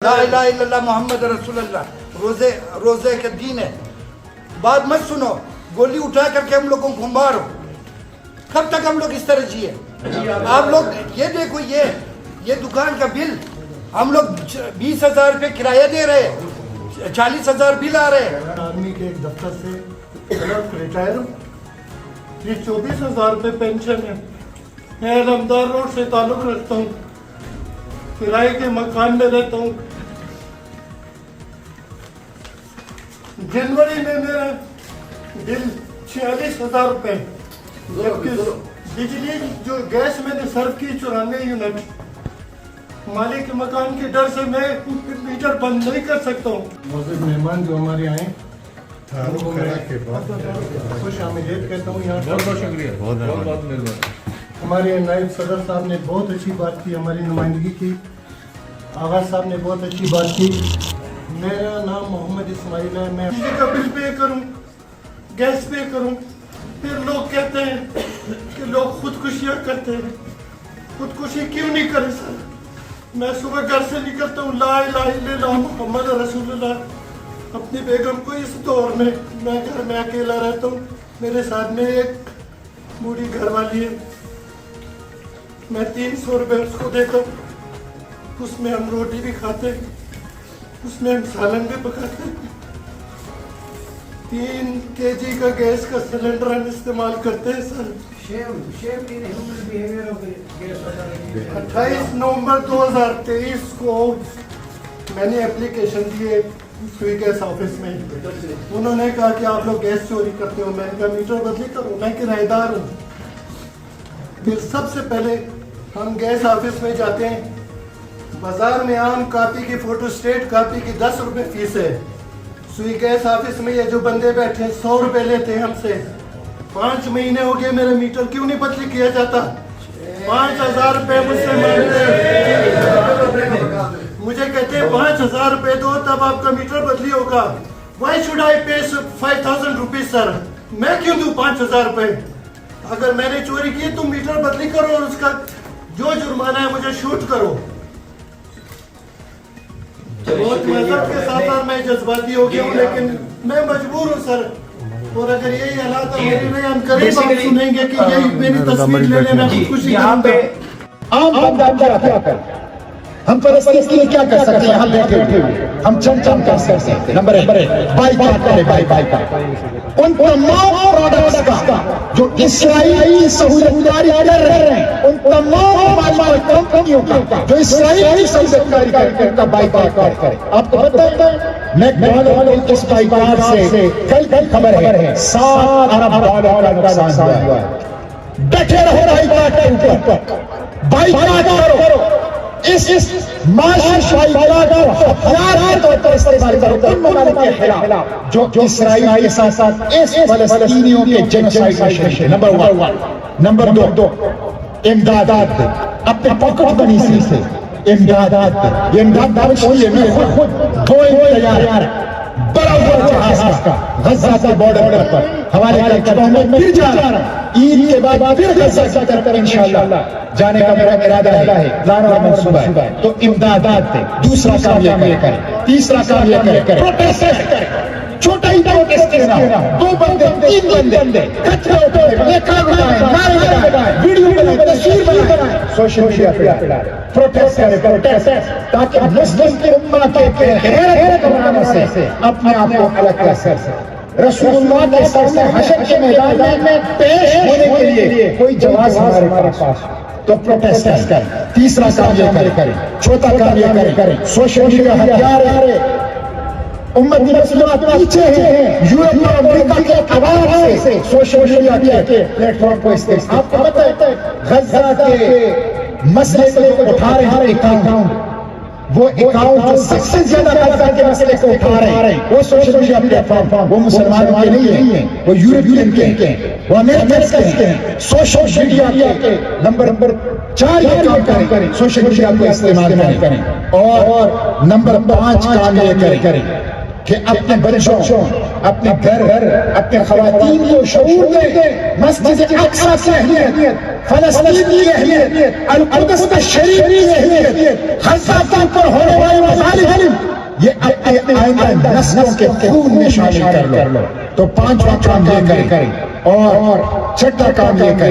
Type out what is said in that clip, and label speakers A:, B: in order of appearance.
A: ला इलाहा इल्लल्लाह मोहम्मद रसूलुल्लाह, रोजे रोजे का दीन है। बात मत सुनो, गोली उठा करके हम लोगों को मारो। कब तक हम लोग इस तरह जिए? आप लोग ये देखो, ये दुकान का बिल हम लोग 20,000 रुपये किराया दे रहे हैं, 40,000 बिल आ रहे हैं।
B: आर्मी के एक दफ्तर से रिटायर हूँ, 24,000 रुपये पेंशन है। मैं अलमदार रोड से ताल्लुक़ रखता हूँ, किराए के मकान में रहता हूँ। जनवरी में मेरा बिल 46,000 रुपये, जबकि बिजली जो गैस मैंने सर्व की 94 यूनिट। मालिक के मकान के डर से मैं मीटर बंद नहीं कर सकता हूँ। मौजूद मेहमान जो हमारे आए, उनको मैं खुश आमदीद कहता हूँ। यहाँ बहुत बहुत शुक्रिया, बहुत मेहरबानी। हमारे नायब सदर साहब ने बहुत अच्छी बात की, हमारी नुमाइंदगी की। आगा साहब ने बहुत अच्छी बात की। मेरा नाम मोहम्मद इस्माइल है। मैं बिजली का बिल पे करूँ, गैस पे करूँ, फिर लोग कहते हैं कि लोग खुदकुशियाँ करते हैं। खुदकुशी क्यों नहीं करें सर? मैं सुबह घर से निकलता हूँ, ला इलाहा इल्लल्लाह मोहम्मद रसूलुल्लाह। अपनी बेगम को इस दौर में मैं घर में अकेला रहता हूँ, मेरे साथ में एक बूढ़ी घरवाली है। मैं 300 रुपये उसको देता हूँ, उसमें हम रोटी भी खाते, उसमें हम सालन भी पकाते। 3 kg का गैस का सिलेंडर हम इस्तेमाल करते हैं सर। 28 नवंबर 2023 को मैंने एप्लीकेशन दिए सुई गैस ऑफिस में। उन्होंने कहा कि आप लोग गैस चोरी करते हो। मैंने कहा मीटर बदली करो, मैं किराएदार हूँ। फिर सबसे पहले हम गैस ऑफिस में जाते हैं। बाजार में आम कापी की फोटो स्टेट कापी की 10 रुपये फीस है। सुई गैस ऑफिस में ये जो बंदे बैठे हैं 100 रुपये लेते हैं हमसे। 5 महीने हो गए, मेरा मीटर क्यों नहीं बदली किया जाता? 5,000 रुपये मुझसे मांगते हैं। मुझे कहते हैं 5,000 रुपये दो तब आपका मीटर बदली होगा। वाई शुड आई पे 5,000 रुपीज सर? मैं क्यों दूं 5,000 रुपये? अगर मैंने चोरी की तुम मीटर बदली करो और उसका जो जुर्माना है मुझे शूट करो। बहुत मजहब के साथ मैं जज्बाती हो गया हूँ, लेकिन मैं मजबूर हूँ सर। और अगर यही हालात हमारे में, हम करीब आप सुनेंगे कि यही मेरी तस्वीर लेने में खुशी
C: यहाँ पे आम बंदा क्या कर, हम फलस्तीन के लिए क्या कर सकते हैं? हम बैठे हुए हम चंद कर सकते हैं। नंबर 1 बाइकाट करें, बाइकाट उन तमाम प्रोडक्ट्स का जो इसराइली सहूलियतकारी कर रहे हैं, उन तमाम कंपनियों का जो इसराइली सहूलियतकारी कर रहे हैं उनका बाइकाट करें। आपको पता है मैकडॉनल्ड इस बाइकाट से कल खबर है 7 अरब डॉलर का नुकसान हुआ है। बैठे रहो बाइकाट के ऊपर, बाइकाट करो। इस माशरे का इस्तेमाल करो उन ममालिक के खिलाफ जो इसराइल के साथ साथ इस फलस्तीनियों के जेनोसाइड में शरीक है। नंबर 1। नंबर 2, इमदाद अपने पॉकेट मनी से इमदाद ये इमदाद खुद तैयार बड़ा हुआ जहाज का गजा के बॉर्डर पर हमारे में फिर जा रहा है। ईद के बाद फिर गजा की तरफ इंशाअल्लाह जाने का मेरा इरादा है, प्लान और मंसूबा है। तो इमदाद दे। दूसरा काम ये करें, तीसरा काम ये करें, प्रोटेस्ट करें। छोटा ही प्रोटेस्ट करना, 2 बंदे 3 बंदे इकट्ठे होकर लेखा बनाएं, नारे लगाएं, वीडियो बनाएं, तस्वीर बनाएं, सोशल मीडिया पे प्रोटेस्ट करें, प्रोटेस्ट, ताकि मुस्लिम की उम्मा के गैरत बनाने से अपने आप को अलग कर सके। रसूलुल्लाह के सामने हशर के मैदान में पेश होने के लिए कोई जवाब हमारे पास, तो प्रोटेस्ट करें। तीसरा काम ये करें, चौथा काम ये करें, सोशल मीडिया हथियार उम्मत पीछे है। यूरोप और अमेरिका के आवाज से सोशल मीडिया के प्लेटफॉर्म को इस्तेमाल। आपको पता है गजा के मसले को उठा रहे हैं अकाउंट, वो अकाउंट जो सबसे ज्यादा गजा के मसले को उठा रहे हैं वो सोशल मीडिया प्लेटफॉर्म, वो मुसलमानों के नहीं है, वो यूरोपियन के हैं, वो अमेरिकन के हैं। सोशल मीडिया के नंबर 4 ये काम करें, सोशल मीडिया को इस्तेमाल करें। और नंबर 5 काम ये करें कि अपने बच्चों, अपने घर, अपने खवातीन को शऊर दें मस्जिद अक्सा की अहमियत, फलस्तीन की अहमियत, अल-कुद्स के शरीफ की अहमियत, गजा पर होने वाले मसालिक ये अपने आइंदा नस्लों के खून में शामिल कर लो। तो 5वां काम ये करें और छठा काम ये करें